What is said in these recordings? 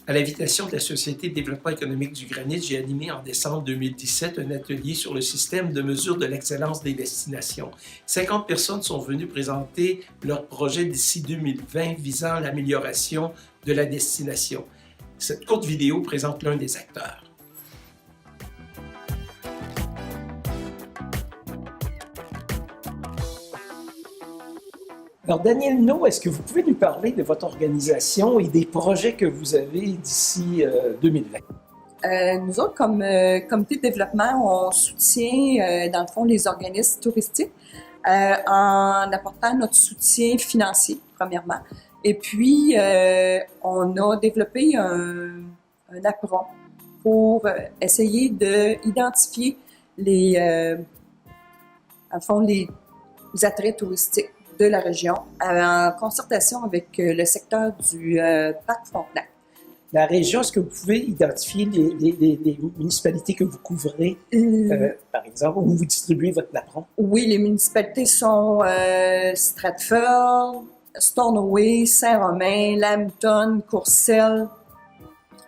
À l'invitation de la Société de développement économique du Granit, j'ai animé en décembre 2017 un atelier sur le système de mesure de l'excellence des destinations. 50 personnes sont venues présenter leur projet d'ici 2020 visant l'amélioration de la destination. Cette courte vidéo présente l'un des acteurs. Alors, Daniel No, est-ce que vous pouvez nous parler de votre organisation et des projets que vous avez d'ici 2020? Nous autres, comme comité de développement, on soutient, dans le fond, les organismes touristiques en apportant notre soutien financier, premièrement. Et puis, on a développé un apron pour essayer d'identifier les attraits touristiques de la région en concertation avec le secteur du parc Frontenac. La région, est-ce que vous pouvez identifier les municipalités que vous couvrez, par exemple, où vous distribuez votre napperon? Oui, les municipalités sont Stratford, Stornoway, Saint-Romain, Lambton, Courcelles.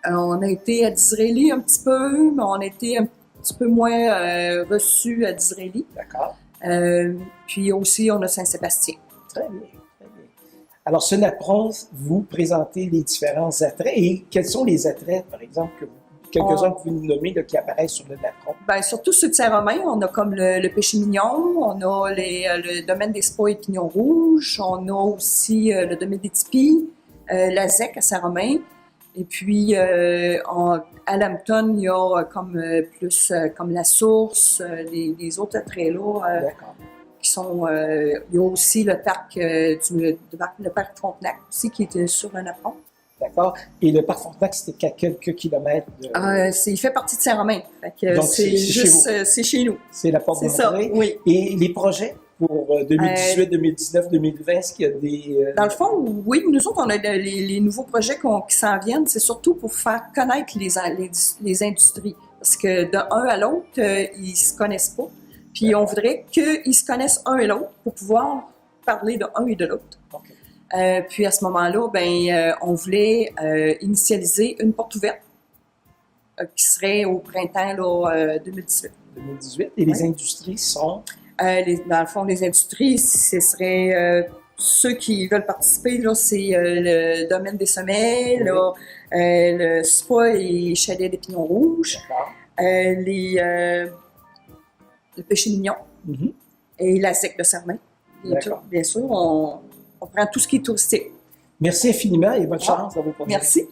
On a été à Disraeli un petit peu, mais on a été un petit peu moins reçus à Disraeli. D'accord. Puis aussi, on a Saint-Sébastien. Très bien, très bien. Alors, ce napperon, vous présentez les différents attraits. Et quels sont les attraits, par exemple, quelques-uns que vous nous nommez là, qui apparaissent sur le napperon? Bien, surtout ceux de Saint-Romain, on a comme le péché mignon, on a le domaine des spas et pignons rouges, on a aussi le domaine des tipis, la ZEC à Saint-Romain. Et puis, à Lambton, il y a comme plus comme la source, les autres attraits-là. Qui sont, il y a aussi le parc, le parc Frontenac aussi qui est sur un apron. D'accord. Et le parc Frontenac, c'était qu'à quelques kilomètres de... Il fait partie de Saint-Romain. Donc, c'est chez nous. C'est la porte d'entrée. Oui. Et les projets pour 2018, 2019, 2020, est-ce qu'il y a des... Dans le fond, oui. Nous autres, on a les nouveaux projets qui s'en viennent. C'est surtout pour faire connaître les industries. Parce que d'un à l'autre, ils se connaissent pas. Puis on voudrait qu'ils se connaissent un et l'autre pour pouvoir parler de un et de l'autre. Okay. Puis à ce moment-là, on voulait initialiser une porte ouverte qui serait au printemps là, 2018. 2018. Et les industries sont? Dans le fond, les industries, ce serait ceux qui veulent participer, là, c'est le domaine des sommets, là, le spa et chalet des pignons rouges, le péché mignon et la ZEC de Saint-Romain. Bien sûr, on prend tout ce qui est touristique. Merci infiniment et bonne chance dans vos projets. Merci.